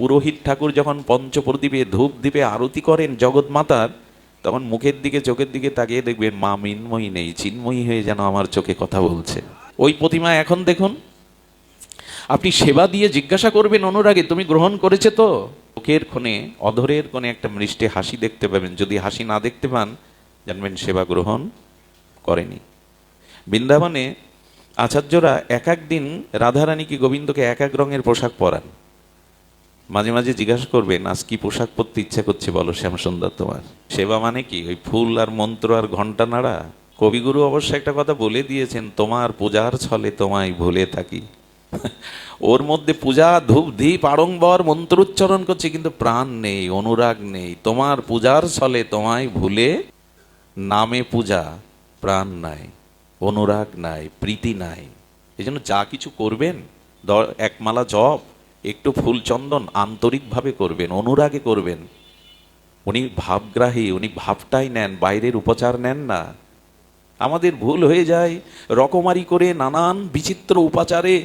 পুরোহিত ঠাকুর যখন পঞ্চপ্রদীপে ধূপ দ্বীপে আরতি করেন জগৎ মাতার, তখন মুখের দিকে চোখের দিকে তাকিয়ে দেখবেন মা মৃন্ময়ী নেই, চিন্ময়ী হয়ে যেন আমার চোখে কথা বলছে। ওই প্রতিমা এখন দেখুন, আপনি সেবা দিয়ে জিজ্ঞাসা করবেন অনুরাগে, তুমি গ্রহণ করেছে তো? চোখের কোণে, অধরের কোণে একটা মিষ্টি হাসি দেখতে পাবেন। যদি হাসি না দেখতে পান, জানবেন সেবা গ্রহণ করেনি। বৃন্দাবনে আচার্যরা এক এক দিন রাধারানীকে, গোবিন্দকে এক এক রঙের পোশাক পরান। মাঝে মাঝে জিজ্ঞাসা করবেন, আজ কি পোশাক পরতে ইচ্ছা করছে বলো শ্যামসুন্দর তোমার? সেবা মানে কি ওই ফুল আর মন্ত্র আর ঘন্টা নাড়া? কবিগুরু অবশ্য একটা কথা বলে দিয়েছেন, তোমার পূজার ছলে তোমায় ভুলে থাকি। ওর মধ্যে পূজা, ধূপ দীপ আড়ম্বর মন্ত্রোচ্চারণ করছে, কিন্তু প্রাণ নেই, অনুরাগ নেই। তোমার পূজার ছলে তোমায় ভুলে, নামে পূজা, প্রাণ নাই, অনুরাগ নাই, প্রীতি নাই। এই জন্য যা কিছু করবেন, এক মালা জপ, একটু ফুল চন্দন আন্তরিকভাবে করবেন, অনুরাগে করবেন। উনি ভাবগ্রাহী, উনি ভাবটাই নেন, বাইরের উপচার নেন না। আমাদের ভুল হয়ে যায়, রকমারি করে নানান বিচিত্র উপাচারে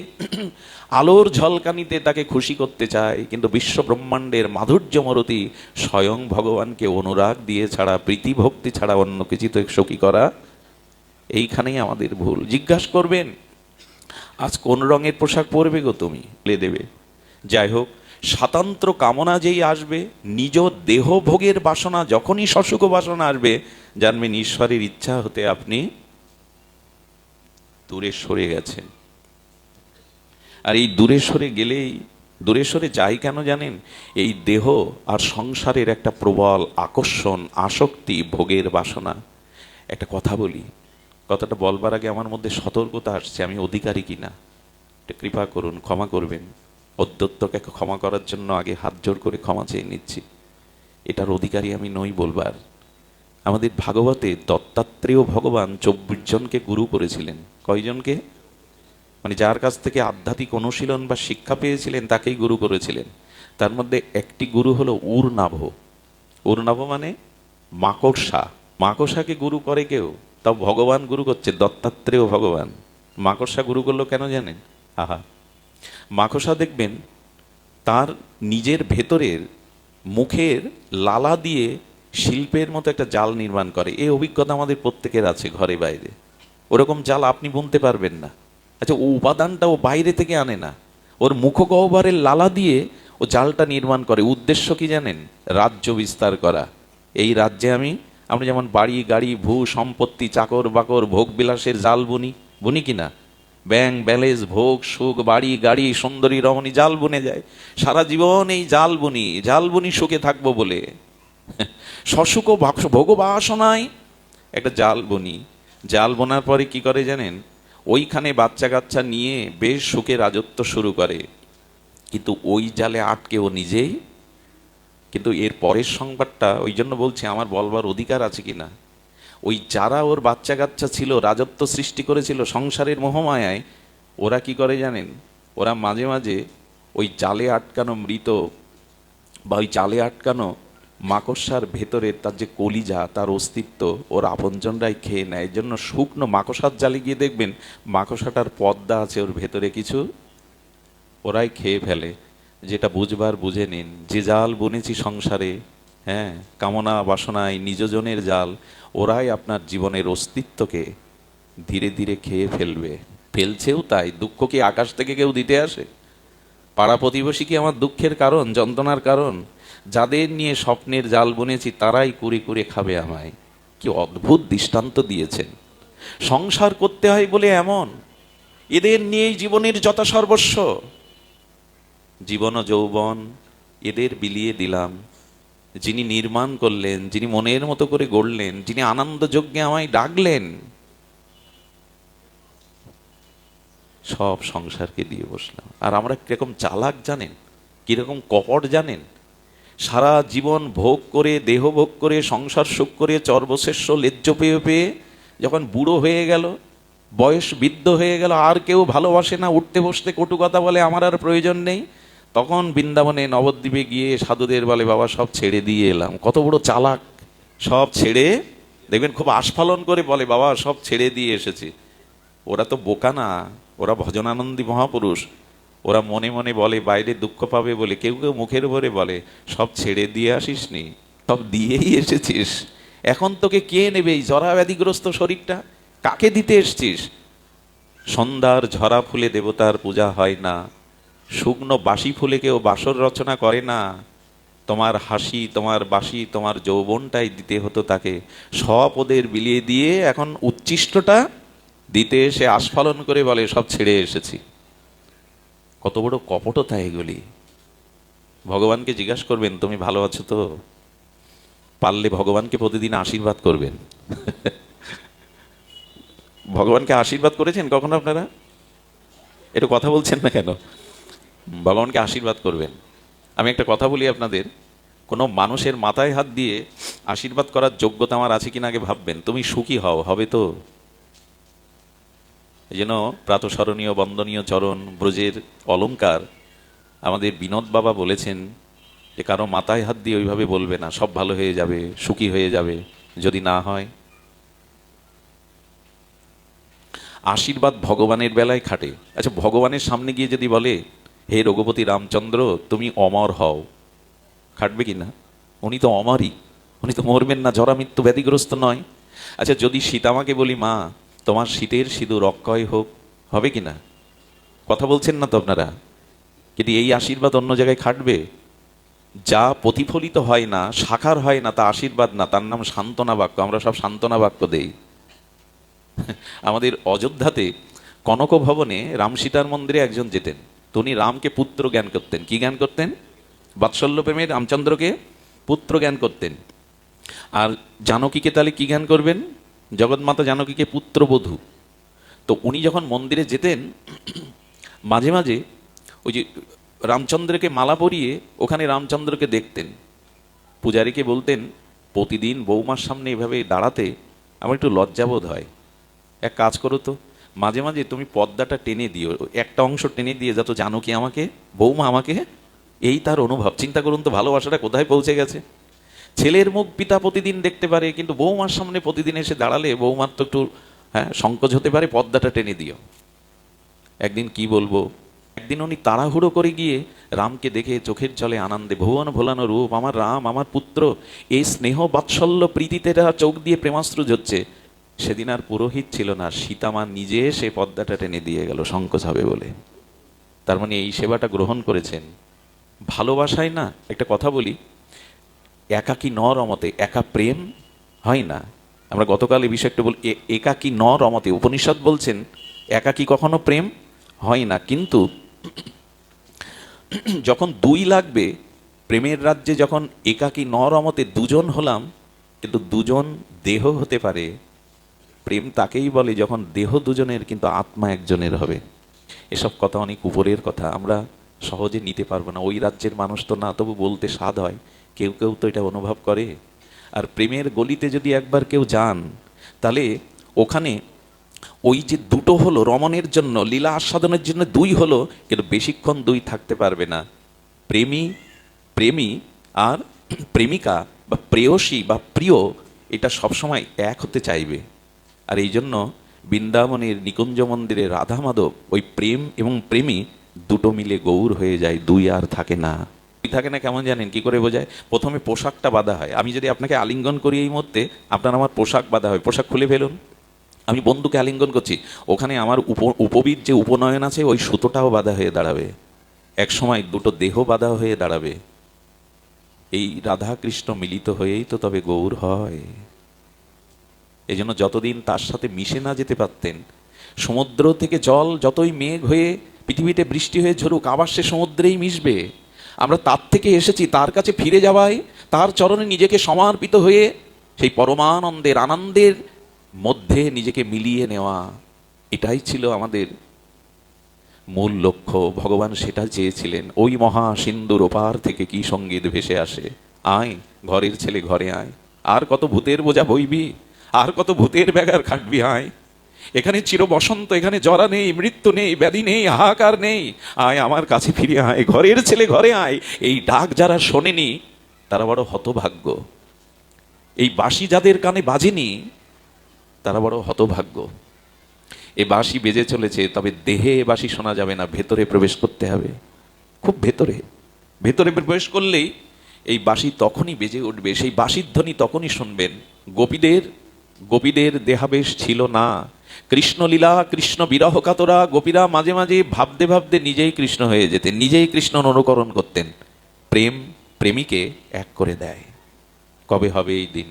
আলোর ঝলকানিতে তাকে খুশি করতে চায়, কিন্তু বিশ্ব ব্রহ্মাণ্ডের মাধুর্যমরতি স্বয়ং ভগবানকে অনুরাগ দিয়ে ছাড়া, প্রীতি ভক্তি ছাড়া অন্য কিছু তো সখী করা, এইখানেই আমাদের ভুল। জিজ্ঞাসা করবেন, আজ কোন রঙের পোশাক পরবে গো তুমি? বলে দেবে। যাই হোক, স্বাতন্ত্র কামনা যেই আসবে, নিজ দেহ ভোগের বাসনা যখনই সসুখ বাসনা আসবে, জানবেন ঈশ্বরের ইচ্ছা হতে আপনি দূরে সরে গেছেন। আর এই দূরে সরে গেলেই, দূরে সরে যাই কেন জানেন? এই দেহ আর সংসারের একটা প্রবল আকর্ষণ, আসক্তি, ভোগের বাসনা। একটা কথা বলি, কথাটা বলবার আগে আমার মধ্যে সতর্কতা আসছে, আমি অধিকারী কিনা এটা কৃপা করুন, ক্ষমা করবেন। অধ্যত্তকে ক্ষমা করার জন্য আগে হাত জোর করে ক্ষমা চেয়ে নিচ্ছি। এটার অধিকারী আমি নই বলবার। আমাদের ভাগবতে দত্তাত্রেয় ভগবান 24 জনকে গুরু করেছিলেন। কয়জনকে? মানে যার কাছ থেকে আধ্যাত্মিক অনুশীলন বা শিক্ষা পেয়েছিলেন তাকেই গুরু করেছিলেন। তার মধ্যে একটি গুরু হলো উরনাভ। উরনাভ মানে মাকড়সা। মাকড়সাকে গুরু করে কেউ, তাও ভগবান গুরু করছে, দত্তাত্রেয় ভগবান। মাকড়সা গুরু করলো কেন জানেন? আহা, মাকড়সা দেখবেন তার নিজের ভেতরের মুখের লালা দিয়ে শিল্পের মতো একটা জাল নির্মাণ করে। এই অভিজ্ঞতা আমাদের প্রত্যেকের আছে, ঘরে বাইরে। ওরকম জাল আপনি বুনতে পারবেন না। আচ্ছা, ও উপাদানটা ও বাইরে থেকে আনে না, ওর মুখগহ্বরের লালা দিয়ে ও জালটা নির্মাণ করে। উদ্দেশ্য কি জানেন? রাজ্য বিস্তার করা। এই রাজ্যে আমরা যেমন বাড়ি গাড়ি ভূ সম্পত্তি চাকর বাকর ভোগ বিলাসের জাল বুনি, বুনি কিনা? ব্যাং ব্যালেন্স ভোগ সুখ বাড়ি গাড়ি সুন্দরী রমণী জাল বুনে যায়। সারা জীবন এই জাল বুনি সুখে থাকবো বলে সসুখ ভোগবাসনায় একটা জাল বুনি। জাল বোনার পরে কি করে জানেন? ওইখানে বাচ্চা কাচ্চা নিয়ে বেশ সুখে রাজত্ব শুরু করে, কিন্তু ওই জালে আটকে ও নিজেই। কিন্তু এর পরের সংবাদটা, ওই জন্য বলছি আমার বলবার অধিকার আছে কিনা। ওই যারা ওর বাচ্চা কাচ্চা ছিল, রাজত্ব সৃষ্টি করেছিল সংসারের মোহমায়ায়, ওরা কি করে জানেন? ওরা মাঝে মাঝে ওই জালে আটকানো মৃত বা ওই জালে আটকানো মাকড়সার ভেতরে তার যে কলিজা, তার অস্তিত্ব ওর আপনজনরাই খেয়ে নেয়। এর জন্য শুকনো মাকড়সার জালে গিয়ে দেখবেন মাকড়সাটার পর্দা আছে ওর ভেতরে কিছু, ওরাই খেয়ে ফেলে। যেটা বুঝবার বুঝে নিন, যে জাল বুনেছি সংসারে, হ্যাঁ, কামনা বাসনায় নিজজনের জাল, ওরাই আপনার জীবনের অস্তিত্বকে ধীরে ধীরে খেয়ে ফেলবে। ফেলছেও তাই। দুঃখ কি আকাশ থেকে কেউ দিতে আসে? পাড়া প্রতিবেশী কি আমার দুঃখের কারণ, যন্ত্রণার কারণ? যাদের নিয়ে স্বপ্নের জাল বুনেছি তারাই কুড়ে কুড়ে খাবে আমায়। কি অদ্ভুত দৃষ্টান্ত দিয়েছেন। সংসার করতে হয় বলে এমন, এদের নিয়েই জীবনের যত সর্বস্ব। জীবন ও যৌবন এদের বিলিয়ে দিলাম। যিনি নির্মাণ করলেন, যিনি মনের মতো করে গড়লেন, যিনি আনন্দ যজ্ঞে আমায় ডাকলেন, সব সংসারকে দিয়ে বসলাম। আর আমরা কিরকম চালাক জানেন, কিরকম কপট জানেন? সারা জীবন ভোগ করে, দেহ ভোগ করে, সংসার সুখ করে, চর্বশেষ্য লেজ্জ পেয়ে পেয়ে যখন বুড়ো হয়ে গেল, বয়স বৃদ্ধ হয়ে গেল, আর কেউ ভালোবাসে না, উঠতে বসতে কটু কথা বলে, আমার আর প্রয়োজন নেই, তখন বৃন্দাবনে নবদ্বীপে গিয়ে সাধুদের বলে, বাবা সব ছেড়ে দিয়ে এলাম। কত বড় চালাক! সব ছেড়ে, দেখবেন খুব আস্ফালন করে বলে, বাবা সব ছেড়ে দিয়ে এসেছি। ওরা তো বোকা না, ওরা ভজনানন্দী মহাপুরুষ। ওরা মনে মনে বলে বাইরে দুঃখ পাবে বলে, কেউ কেউ মুখের উপরে বলে সব ছেড়ে দিয়ে আসিসনি, সব দিয়েই এসেছিস, এখন তোকে কে নেবে এই জরা ব্যাধিগ্রস্ত শরীরটা, কাকে দিতে এসছিস? সন্ধ্যার ঝরা ফুলে দেবতার পূজা হয় না, শুকনো বাসি ফুলে কেউ বাসর রচনা করে না। তোমার হাসি, তোমার বাসি, তোমার যৌবনটাই দিতে হতো তাকে, সব ওদের বিলিয়ে দিয়ে এখন উচ্ছিষ্টটা দিতে এসে আস্ফালন করে বলে সব ছেড়ে এসেছি। কত বড় কপটতা এগুলি! ভগবানকে জিজ্ঞাসা করবেন তুমি ভালো আছো তো? পারলে ভগবানকে প্রতিদিন আশীর্বাদ করবেন। ভগবানকে আশীর্বাদ করেছেন কখনো আপনারা? একটু কথা বলছেন না কেন? ভগবানকে আশীর্বাদ করবেন। আমি একটা কথা বলি আপনাদের, কোনো মানুষের মাথায় হাত দিয়ে আশীর্বাদ করার যোগ্যতা আমার আছে কিনা আগে ভাববেন। তুমি সুখী হও, হবে তো? এই জন্য প্রাতঃস্মরণীয় বন্দনীয় চরণ ব্রজের অলংকার আমাদের বিনোদ বাবা বলেছেন যে কারো মাথায় হাত দিয়ে ওইভাবে বলবে না সব ভালো হয়ে যাবে, সুখী হয়ে যাবে, যদি না হয়। আশীর্বাদ ভগবানের বেলায় খাটে। আচ্ছা, ভগবানের সামনে গিয়ে যদি বলে হে রঘুপতি রামচন্দ্র তুমি অমর হও, খাটবে কি না? উনি তো অমরই, উনি তো মরবেন না, জরা মৃত্যু ব্যাধিগ্রস্ত নয়। আচ্ছা, যদি সীতামাকে বলি মা তোমার শীতের সিঁদুর অক্ষয় হোক, হবে কি না? কথা বলছেন না তো আপনারা? কিন্তু এই আশীর্বাদ অন্য জায়গায় খাটবে? যা প্রতিফলিত হয় না, সাকার হয় না, তা আশীর্বাদ না, তার নাম সান্ত্বনা বাক্য। আমরা সব সান্ত্বনা বাক্য দেই। আমাদের অযোধ্যাতে কনক ভবনে রাম সীতার মন্দিরে একজন যেতেন, তো উনি রামকে পুত্র জ্ঞান করতেন। কি জ্ঞান করতেন? বাৎসল্য প্রেমে রামচন্দ্রকে পুত্র জ্ঞান করতেন। আর জানকীকে তাহলে কি জ্ঞান করবেন? জগৎমাতা জানকীকে পুত্রবধূ। তো উনি যখন মন্দিরে যেতেন, মাঝে মাঝে ওই যে রামচন্দ্রকে মালা পরিয়ে ওখানে রামচন্দ্রকে দেখতেন। পূজারীকে বলতেন প্রতিদিন বৌমার সামনে এভাবে দাঁড়াতে আমার একটু লজ্জাবোধ হয়, এক কাজ করো তো, মাঝে মাঝে তুমি পর্দাটা টেনে দিও, একটা অংশ টেনে দিয়ে যাতে জানকী আমাকে, বৌমা আমাকে। এই তার অনুভব। চিন্তা করুন তো ভালোবাসাটা কোথায় পৌঁছে গেছে। ছেলের মুখ পিতা প্রতিদিন দেখতে পারে, কিন্তু বৌমার সামনে প্রতিদিন এসে দাঁড়ালে বৌমার তো একটু সংকোচ হতে পারে, পর্দাটা টেনে দিও। একদিন কি বলবো, একদিন উনি তাড়াহুড়ো করে গিয়ে রামকে দেখে চোখের জলে আনন্দে, ভুবন ভোলানো রূপ আমার রাম, আমার পুত্র, এই স্নেহ বাৎসল্য প্রীতিতে চোখ দিয়ে প্রেমাস্ত্র ঝরছে। সেদিন আর পুরোহিত ছিল না, সীতামা নিজে সে পর্দাটা টেনে দিয়ে গেল সংকোচ হবে বলে। তার মানে এই সেবাটা গ্রহণ করেছেন ভালোবাসায়। না, একটা কথা বলি, একাকী ন রমতে, একা প্রেম হয় না। আমরা গতকাল এই বিষয়ে একটু বলি, একাকী ন রমতে, উপনিষদ বলছেন একাকী কখনো প্রেম হয় না। কিন্তু যখন দুই লাগবে, প্রেমের রাজ্যে যখন একাকী ন রমতে দুজন হলাম, কিন্তু দুজন দেহ হতে পারে। প্রেম তাকেই বলে যখন দেহ দুজনের কিন্তু আত্মা একজনের হবে। এসব কথা অনেক উপরের কথা, আমরা সহজে নিতে পারবো না। ওই রাজ্যের মানুষ তো না, তবু বলতে স্বাদ হয়। কেউ কেউ তো এটা অনুভব করে। আর প্রেমের গলিতে যদি একবার কেউ যান, তাহলে ওখানে ওই যে দুটো হলো রমণের জন্য, লীলা আস্বাদনের জন্য দুই হলো, কিন্তু বেশিক্ষণ দুই থাকতে পারবে না। প্রেমী প্রেমী আর প্রেমিকা বা প্রেয়সী বা প্রিয়, এটা সবসময় এক হতে চাইবে। আর এই জন্য বৃন্দাবনের নিকুঞ্জ মন্দিরে রাধা মাধব ওই প্রেম এবং প্রেমী দুটো মিলে গৌর হয়ে যায়, দুই আর থাকে না। থাকে না কেমন জানেন? কি করে বোঝায়? প্রথমে পোশাকটা বাঁধা হয়। আমি যদি আপনাকে আলিঙ্গন করি এই মুহূর্তে, আপনার আমার পোশাক বাঁধা হয়, পোশাক খুলে ফেলুন। আমি বন্ধুকে আলিঙ্গন করছি, ওখানে আমার উপবীত যে উপনয়ন আছে ওই সুতোটাও বাঁধা হয়ে দাঁড়াবে। এক সময় দুটো দেহ বাঁধা হয়ে দাঁড়াবে। এই রাধা কৃষ্ণ মিলিত হয়েই তো তবে গৌর হয়। এই জন্য যতদিন তার সাথে মিশে না যেতে পারতেন, সমুদ্র থেকে জল যতই মেঘ হয়ে পৃথিবীতে বৃষ্টি হয়ে ঝরুক, আবার সে সমুদ্রেই মিশবে। আমরা তার থেকে এসেছি, তার কাছে ফিরে যাওয়ায়, তার চরণে নিজেকে সমর্পিত হয়ে সেই পরমানন্দের আনন্দের মধ্যে নিজেকে মিলিয়ে নেওয়া, এটাই ছিল আমাদের মূল লক্ষ্য। ভগবান সেটা চেয়েছিলেন। ওই মহা সিন্ধুর ওপার থেকে কি সঙ্গীত ভেসে আসে, আয় ঘরের ছেলে ঘরে আয়, আর কত ভূতের বোঝা বইবি, আর কত ভূতের ব্যাগার খাটবি, আয় এখানে চির বসন্ত, এখানে জরা নেই, মৃত্যু নেই, ব্যাধি নেই, হাহাকার নেই, আয় আমার কাছে ফিরে আয়, ঘরের ছেলে ঘরে আয়। এই ডাক যারা শোনেনি তারা বড় হতভাগ্য। এই বাঁশি যাদের কানে বাজেনি তারা বড় হতভাগ্য। এ বাঁশি বেজে চলেছে, তবে দেহে এ বাঁশি শোনা যাবে না, ভেতরে প্রবেশ করতে হবে, খুব ভেতরে। ভেতরে প্রবেশ করলেই এই বাঁশি তখনই বেজে উঠবে, সেই বাঁশির ধ্বনি তখনই শুনবেন। গোপীদের গোপীদের দেহাবেশ ছিল না, কৃষ্ণলীলা কৃষ্ণ বিরহ কাতরা গোপীরা মাঝে মাঝে ভাবতে ভাবতে নিজেই কৃষ্ণ হয়ে যেতেন, নিজেই কৃষ্ণ অনুকরণ করতেন। প্রেম প্রেমিকে এক করে দেয়। কবে হবে এই দিন?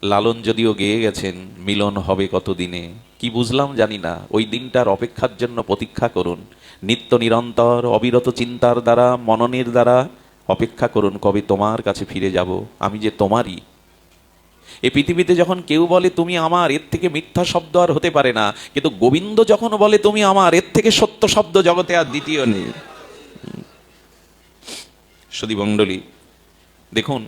লালন যদিও গেয়ে গেছেন মিলন হবে কতদিনে, কি বুঝলাম জানি না, ওই দিনটার অপেক্ষার জন্য প্রতীক্ষা করুন। নিত্য নিরন্তর অবিরত চিন্তার দ্বারা, মননের দ্বারা অপেক্ষা করুন, কবে তোমার কাছে ফিরে যাব, আমি যে তোমারই। এই পৃথিবীতে যখন কেউ বলে তুমি আমার, এর থেকে মিথ্যা শব্দ আর হতে পারে না, কিন্তু গোবিন্দ যখন বলে তুমি আমার, এর থেকে সত্য শব্দ জগতে আর দ্বিতীয় নেই। সুধী মণ্ডলী, দেখুন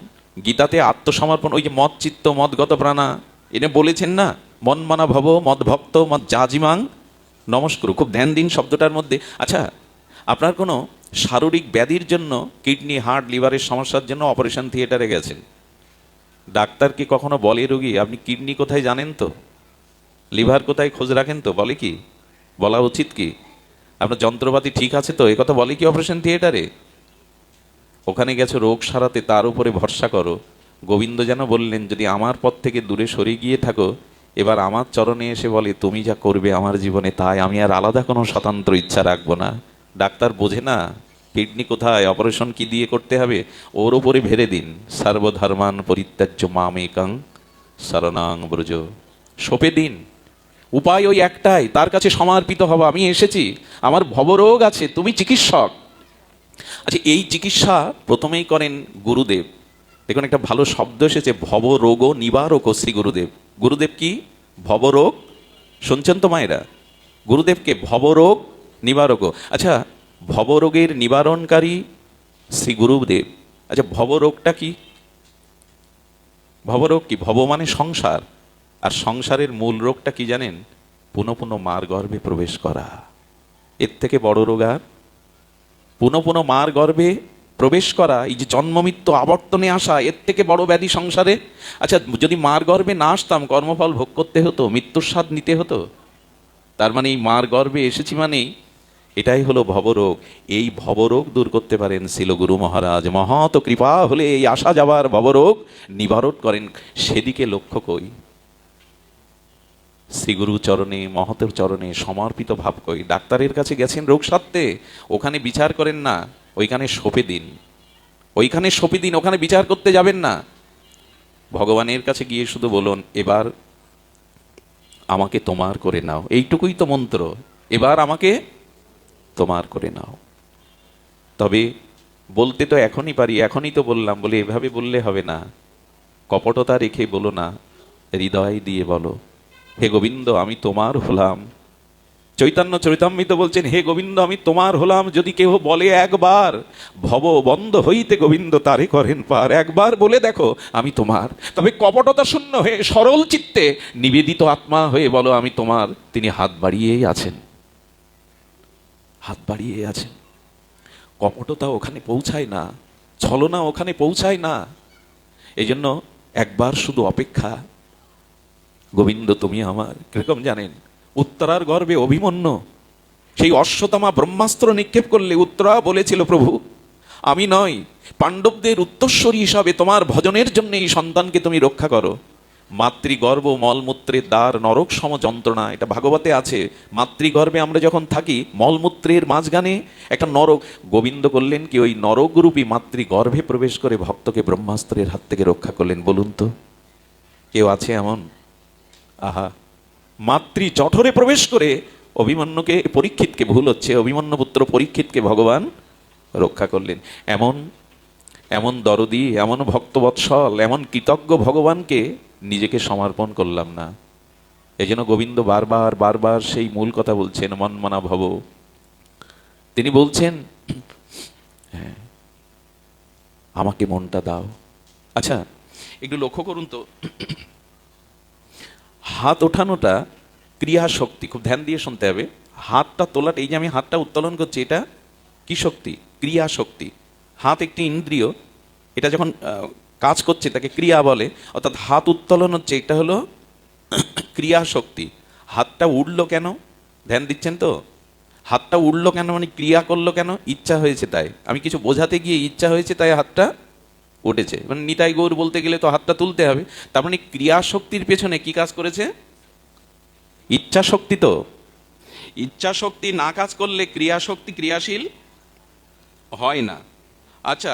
গীতাতে আত্মসমর্পণ, ওই যে মদ চিত্ত মদগত প্রাণা, এনে বলেছেন না, মন মানা ভব মদ ভক্ত মদ জাজিমাং নমস্কার। খুব ধ্যান দিন শব্দটার মধ্যে। আচ্ছা, আপনার কোনো শারীরিক ব্যাধির জন্য, কিডনি হার্ট লিভারের সমস্যার জন্য অপারেশন থিয়েটারে গেছেন, ডাক্তার কি কখনো বলে রোগী আপনি কিডনি কোথায় জানেন তো, লিভার কোথায় খোঁজ রাখেন তো? বলে কি? বলা উচিত কি? আপনার যন্ত্রপাতি ঠিক আছে তো, একথা বলে কি অপারেশন থিয়েটারে? ওখানে গেছো রোগ সারাতে, তার উপরে ভরসা করো। গোবিন্দ যেন বললেন যদি আমার পথ থেকে দূরে সরে গিয়ে থাকো, এবার আমার চরণে এসে বলে তুমি যা করবে আমার জীবনে তাই, আমি আর আলাদা কোনো স্বতন্ত্র ইচ্ছা রাখবো না। ডাক্তার বোঝে না কিডনি কোথায়, অপারেশন কি দিয়ে করতে হবে, ওর উপরে ভেরে দিন। সর্বধর্মান পরিত্যাজ্য মামেকং শরণাং ব্রজ, সঁপে দিন। উপায় ওই একটাই, তার কাছে সমর্পিত হওয়া। আমি এসেছি, আমার ভবরোগ আছে, তুমি চিকিৎসক। আচ্ছা, এই চিকিৎসা প্রথমেই করেন গুরুদেব। দেখুন একটা ভালো শব্দ এসেছে, ভবরোগ নিবারক শ্রী গুরুদেব। গুরুদেব কি? ভবরোগ। শুনছেন তো মায়েরা? গুরুদেবকে ভবরোগ নিবারক। আচ্ছা, ভবরোগের নিবারণকারী শ্রী গুরুদেব। আচ্ছা, ভবরোগটা কি? ভবরোগ কি? ভব মানে সংসার, আর সংসারের মূল রোগটা কি জানেন? পুনঃ পুনঃ মার গর্ভে প্রবেশ করা। এর থেকে বড় রোগ আর? পুনঃ পুনঃ মার গর্ভে প্রবেশ করা, এই যে জন্ম মৃত্যু আবর্তনে আসা, এর থেকে বড় ব্যাধি সংসারে? আচ্ছা, যদি মার গর্ভে না আসতাম কর্মফল ভোগ করতে হতো, মৃত্যুর স্বাদ নিতে হতো। তার মানে এই মার গর্ভে এসেছি মানেই এটাই হলো ভবরোগ। এই ভবরোগ দূর করতে পারেন শিলগুরু মহারাজ। মহৎ কৃপা হলে এই আসা যাবার ভবরোগ নিবারণ করেন। সেদিকে লক্ষ্য কই, শ্রীগুরু চরণে, মহতের চরণে সমর্পিত ভাব কই। ডাক্তারের কাছে গেছেন রোগ সারতে, ওখানে বিচার করেন না, ওইখানে সঁপে দিন। ওইখানে সঁপে দিন, ওখানে বিচার করতে যাবেন না। ভগবানের কাছে গিয়ে শুধু বলুন এবার আমাকে তোমার করে নাও, এইটুকুই তো মন্ত্র, এবার আমাকে তোমার করে নাও। তবে বলতে তো এখনই পারি, এখনই তো বললাম, বলে এভাবে বললে হবে না। কপটতা রেখে বলো না, হৃদয় দিয়ে বলো, হে গোবিন্দ আমি তোমার হলাম। চৈতন্য চরিতামৃত বলছেন, হে গোবিন্দ আমি তোমার হলাম। যদি কেউ বলে একবার, ভব বন্ধ হইতে গোবিন্দ তারে করেন পার। একবার বলে দেখো আমি তোমার। তবে কপটতা শূন্য হয়ে সরল চিত্তে নিবেদিত আত্মা হয়ে বলো আমি তোমার। তিনি হাত বাড়িয়েই আছেন, হাত বাড়িয়ে আছেন। কপটতা ওখানে পৌঁছায় না, ছলনা ওখানে পৌঁছায় না। এই জন্য একবার শুধু অপেক্ষা। গোবিন্দ তুমি আমার, কিরকম জানেন? উত্তরার গর্ভে অভিমন্যু সেই অশ্বত্থামা ব্রহ্মাস্ত্র নিক্ষেপ করলে উত্তরা বলেছিল, প্রভু আমি নয়, পাণ্ডবদের উত্তরস্বরী হিসাবে তোমার ভজনের জন্য এই সন্তানকে তুমি রক্ষা করো। মাতৃগর্ভ মলমূত্রের দ্বার নরক সম যন্ত্রণা, এটা ভাগবতে আছে। মাতৃগর্ভে আমরা যখন থাকি, মলমূত্রের মাঝখানে একটা নরক। গোবিন্দ করলেন কি, ওই নরকরূপী মাতৃগর্ভে প্রবেশ করে ভক্তকে ব্রহ্মাস্ত্রের হাত থেকে রক্ষা করলেন। বলুন তো কেউ আছে এমন? আহা, মাতৃ জঠরে প্রবেশ করে অভিমন্যুকে, পরীক্ষিতকে, ভুল হচ্ছে, অভিমন্যু পুত্র পরীক্ষিতকে ভগবান রক্ষা করলেন। এমন এমন দরদি, এমন ভক্তবৎসল, এমন কৃতজ্ঞ ভগবানকে নিজেকে সমর্পণ করলাম না। এই জন্য গোবিন্দ বারবার বারবার সেই মূল কথা বলছেন, মনমনা ভব। তিনি বলছেন হ্যাঁ আমাকে মনটা দাও। আচ্ছা একটু লক্ষ্য করুন তো, হাত ওঠানোটা ক্রিয়া শক্তি, খুব ধ্যান দিয়ে শুনতে হবে। হাতটা তোলাটা, এই যে আমি হাতটা উত্তোলন করছি, এটা কি শক্তি? ক্রিয়া শক্তি। হাত একটি ইন্দ্রিয়, এটা যখন কাজ করছে তাকে ক্রিয়া বলে। অর্থাৎ হাত উত্তোলন হচ্ছে, এটা হলো ক্রিয়া শক্তি। হাতটা উঠলো কেন? ধ্যান দিচ্ছেন তো? হাতটা উঠলো কেন মানে ক্রিয়া করলো কেন? ইচ্ছা হয়েছে তাই। আমি কিছু বোঝাতে গিয়ে ইচ্ছা হয়েছে তাই হাতটা উঠেছে। মানে নিতাই গৌর বলতে গেলে তো হাতটা তুলতে হবে। তার মানে ক্রিয়া শক্তির পেছনে কি কাজ করেছে? ইচ্ছা শক্তি। তো ইচ্ছা শক্তি না কাজ করলে ক্রিয়া শক্তি ক্রিয়াশীল হয় না। আচ্ছা,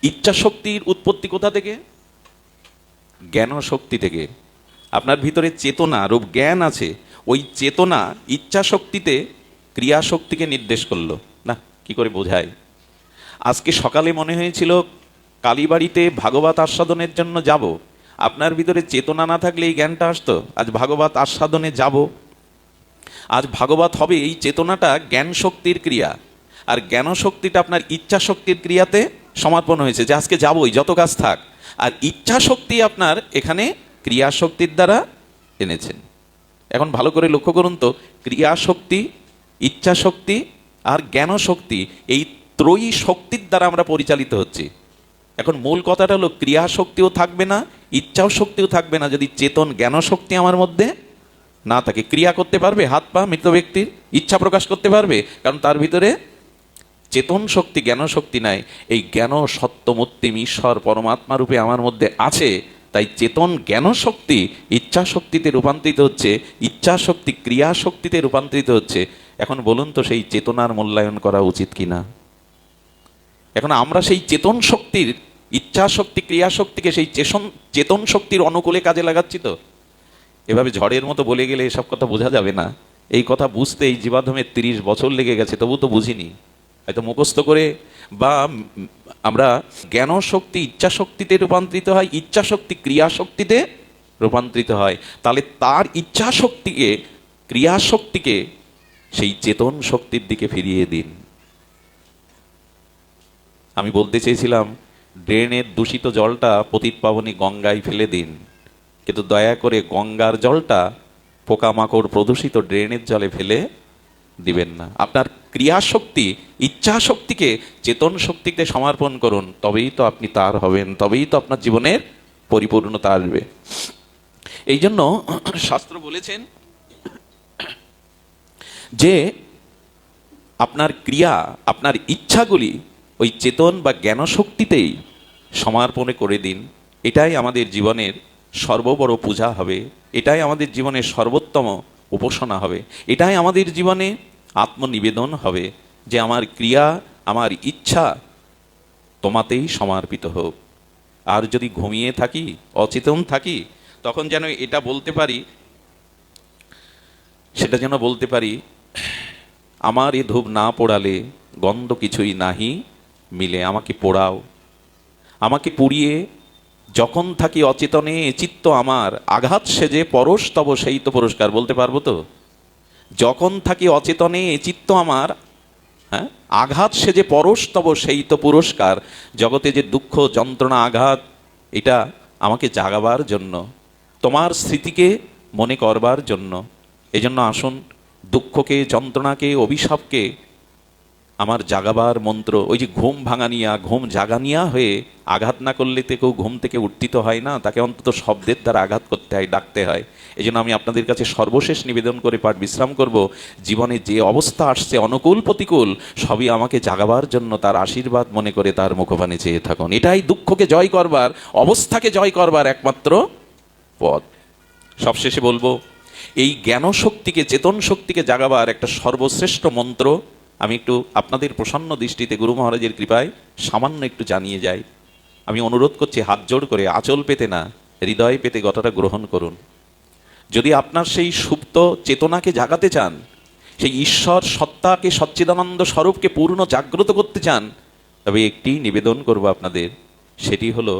ইচ্ছা শক্তির উৎপত্তি কোথা থেকে? জ্ঞান শক্তি থেকে। আপনার ভিতরে চেতনা রূপ জ্ঞান আছে, ওই চেতনা ইচ্ছা শক্তিতে ক্রিয়া শক্তিকে নির্দেশ করলো। না, কি করে বোঝায়? আজকে সকালে মনে হয়েছিল কালীবাড়িতে ভাগবত আস্বাদনের জন্য যাব। আপনার ভিতরে চেতনা না থাকলে এই জ্ঞানটা আসতো আজ ভাগবত আস্বাদনে যাব, আজ ভাগবত হবে, এই চেতনাটা জ্ঞান শক্তির ক্রিয়া। আর জ্ঞান শক্তিটা আপনার ইচ্ছা শক্তির ক্রিয়াতে সমর্পণ হয়েছে যে আজকে যাবই, যত কাজ থাক। আর ইচ্ছা শক্তি আপনার এখানে ক্রিয়া শক্তির দ্বারা এনেছেন। এখন ভালো করে লক্ষ্য করুন তো, ক্রিয়া শক্তি, ইচ্ছা শক্তি আর জ্ঞান শক্তি, এই ত্রয়ী শক্তির দ্বারা আমরা পরিচালিত হচ্ছি। এখন মূল কথাটা হলো ক্রিয়া শক্তিও থাকবে না, ইচ্ছাও শক্তিও থাকবে না যদি চেতন জ্ঞান শক্তি আমার মধ্যে না থাকে। ক্রিয়া করতে পারবে হাত পা মৃত ব্যক্তির? ইচ্ছা প্রকাশ করতে পারবে? কারণ তার ভিতরে চেতন শক্তি জ্ঞান শক্তি নাই। এই জ্ঞান সত্যমূর্তিম ঈশ্বর পরমাত্মা রূপে আমার মধ্যে আছে, তাই চেতন জ্ঞান শক্তি ইচ্ছা শক্তিতে রূপান্তরিত হচ্ছে, ইচ্ছা শক্তি ক্রিয়া শক্তিতে রূপান্তরিত হচ্ছে। এখন বলুন তো সেই চেতনার মূল্যায়ন করা উচিত কিনা? এখন আমরা সেই চেতন শক্তির ইচ্ছা শক্তি ক্রিয়া শক্তিকে সেই চেতন শক্তির অনুকূলে কাজে লাগাচ্ছি তো? এভাবে ঝড়ের মতো বলে গেলে এসব কথা বোঝা যাবে না। এই কথা বুঝতে এই জীবাধমের 30 বছর লেগে গেছে, তবু তো বুঝিনি। হয়তো মুখস্থ করে বা আমরা জ্ঞান শক্তি ইচ্ছা শক্তিতে রূপান্তরিত হয়, ইচ্ছা শক্তি ক্রিয়া শক্তিতে রূপান্তরিত হয়। তাহলে তার ইচ্ছা শক্তিকে ক্রিয়া শক্তিকে সেই চেতন শক্তির দিকে ফিরিয়ে দিন। আমি বলতে চেয়েছিলাম ড্রেনের দূষিত জলটা পতিত পাবনী গঙ্গায় ফেলে দিন, কিন্তু দয়া করে গঙ্গার জলটা পোকামাকড় প্রদূষিত ড্রেনের জলে ফেলে দিবেন না। আপনার ক্রিয়া শক্তি ইচ্ছা শক্তিকে চেতন শক্তিতে সমর্পণ করুন, তবেই তো আপনি তার হবেন, তবেই তো আপনার জীবনের পরিপূর্ণতা আসবে। এই জন্য শাস্ত্র বলেছেন যে আপনার ক্রিয়া আপনার ইচ্ছাগুলি ওই চেতন বা জ্ঞান শক্তিতেই সমর্পণ করে দিন। এটাই আমাদের জীবনের সর্ববড় পূজা হবে, এটাই আমাদের জীবনের সর্বোত্তম উপাসনা হবে, এটাই আমাদের জীবনে আত্মনিবেদন হবে যে আমার ক্রিয়া আমার ইচ্ছা তোমাতেই সমর্পিত হোক। আর যদি ঘুমিয়ে থাকি অচেতন থাকি তখন যেন এটা বলতে পারি, সেটা যেন বলতে পারি, আমার এ ধূপ না পোড়ালে গন্ধ কিছুই নাহি মিলে, আমাকে পোড়াও, আমাকে পুড়িয়ে যখন থাকি অচেতনে চিত্ত আমার আঘাত সেজে পরশ তব সেই তো পুরস্কার। বলতে পারবো তো? যখন থাকি অচেতনে চিত্ত আমার, হ্যাঁ, আঘাত সেজে পরশ তব সেই তো পুরস্কার। জগতে যে দুঃখ যন্ত্রণা আঘাত, এটা আমাকে জাগাবার জন্য, তোমার স্মৃতিকে মনে করবার জন্য। এজন্য আসুন দুঃখকে যন্ত্রণাকে অভিশাপকে আমার জাগাবার মন্ত্র, ওই যে ঘুম ভাঙানিয়া ঘুম জাগানিয়া হয়ে আঘাত না করলে তো কেউ ঘুম থেকে উত্থিত হয় না, তাকে অন্তত শব্দের দ্বারা আঘাত করতে হয়, ডাকতে হয়। এই জন্য আমি আপনাদের কাছে সর্বশেষ নিবেদন করে পাঠ বিশ্রাম করব, জীবনে যে অবস্থা আসছে অনুকূল প্রতিকূল সবই আমাকে জাগাবার জন্য তার আশীর্বাদ মনে করে তার মুখপানে চেয়ে থাকুন। এটাই দুঃখকে জয় করবার, অবস্থাকে জয় করবার একমাত্র পথ। সবশেষে বলবো এই জ্ঞান শক্তিকে চেতন শক্তিকে জাগাবার একটা সর্বশ্রেষ্ঠ মন্ত্র আমি একটু আপনাদের প্রসন্ন দৃষ্টিতে গুরু মহারাজের কৃপায় সামান্য একটু জানিয়ে যাই। আমি অনুরোধ করছি হাত জোড় করে, আঁচল পেতে না হৃদয় পেতে কথাটা গ্রহণ করুন। যদি আপনার সেই সুপ্ত চেতনাকে জাগাতে চান, সেই ঈশ্বর সত্তাকে সচ্চিদানন্দ স্বরূপকে পূর্ণ জাগ্রত করতে চান, তবে একটি নিবেদন করব আপনাদের, সেটি হলো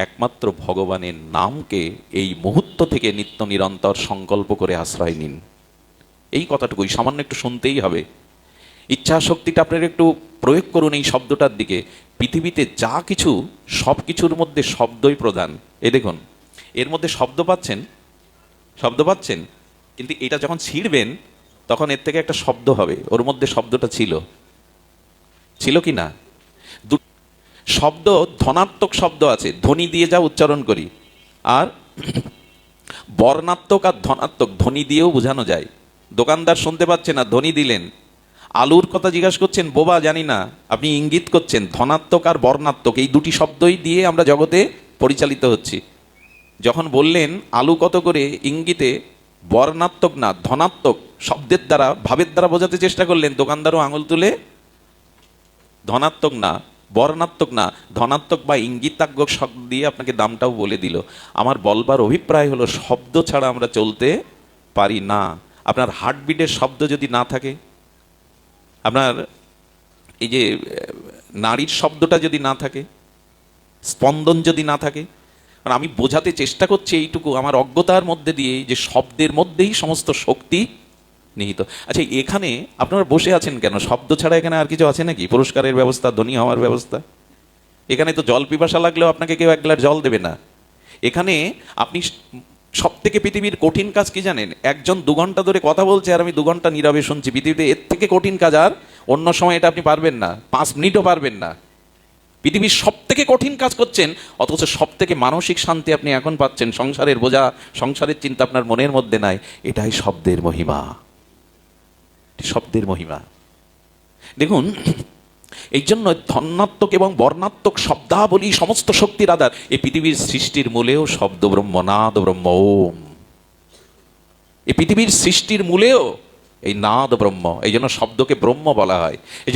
একমাত্র ভগবানের নামকে এই মুহূর্ত থেকে নিত্য নিরন্তর সংকল্প করে আশ্রয় নিন। এই কথাটুকুই সামান্য একটু শুনতেই হবে। ইচ্ছা শক্তিটা আপনারা একটু প্রয়োগ করুন এই শব্দটার দিকে। পৃথিবীতে যা কিছু সব কিছুর মধ্যে শব্দই প্রধান। এই দেখুন এর মধ্যে শব্দ পাচ্ছেন, শব্দ পাচ্ছেন, কিন্তু এটা যখন ছিঁড়বেন তখন এর থেকে একটা শব্দ হবে। ওর মধ্যে শব্দটা ছিল, ছিল কি না? শব্দ ধনাত্মক শব্দ আছে, ধ্বনি দিয়ে যা উচ্চারণ করি, আর বর্ণাত্মক আর ধনাত্মক ধ্বনি দিয়েও বোঝানো যায়। দোকানদার শুনতে পাচ্ছে না, ধ্বনি দিলেন। আলুর কথা জিজ্ঞাসা করছেন, বোবা জানি না, আপনি ইঙ্গিত করছেন। ধনাত্মক আর বর্ণাত্মক এই দুটি শব্দই দিয়ে আমরা জগতে পরিচালিত হচ্ছি। যখন বললেন আলু কত করে, ইঙ্গিতে বর্ণাত্মক না ধনাত্মক শব্দের দ্বারা, ভাবের দ্বারা বোঝাতে চেষ্টা করলেন। দোকানদারও আঙুল তুলে ধনাত্মক না বর্ণাত্মক না ধনাত্মক বা ইঙ্গিতাজ্ঞক শব্দ দিয়ে আপনাকে দামটাও বলে দিল। আমার বলবার অভিপ্রায় হলো, শব্দ ছাড়া আমরা চলতে পারি না। আপনার হার্টবিটের শব্দ যদি না থাকে, আপনার এই যে নারীর শব্দটা যদি না থাকে, স্পন্দন যদি না থাকে, কারণ আমি বোঝাতে চেষ্টা করছি এইটুকু আমার অজ্ঞতার মধ্যে দিয়ে, যে শব্দের মধ্যেই সমস্ত শক্তি নিহিত। আচ্ছা, এখানে আপনারা বসে আছেন কেন? শব্দ ছাড়া এখানে আর কিছু আছে নাকি? পুরস্কারের ব্যবস্থা, ধনী হওয়ার ব্যবস্থা? এখানে তো জল পিপাসা লাগলেও আপনাকে কেউ এক গ্লাস জল দেবে না। এখানে আপনি সব থেকে পৃথিবীর কঠিন কাজ কি জানেন? একজন 2 ঘন্টা ধরে কথা বলছে আর আমি 2 ঘন্টা নীরবে শুনছি। পৃথিবীতে এর থেকে কঠিন কাজ আর অন্য সময় এটা আপনি পারবেন না, 5 মিনিটও পারবেন না। পৃথিবীর সব থেকে কঠিন কাজ করছেন, অথচ সব থেকে মানসিক শান্তি আপনি এখন পাচ্ছেন। সংসারের বোঝা, সংসারের চিন্তা আপনার মনের মধ্যে নাই। এটাই শব্দের মহিমা, শব্দের মহিমা। দেখুন, এই জন্য ধনাত্মক এবং বর্ণাত্মক শব্দাবলী সমস্ত শক্তির আধার। এই পৃথিবীর সৃষ্টির মূলেও শব্দ ব্রহ্ম, নাদ ব্রহ্ম, ওম। এই পৃথিবীর সৃষ্টির মূলেও এই নাদ ব্রহ্ম। এই জন্য শব্দকে ব্রহ্ম বলা হয়। এই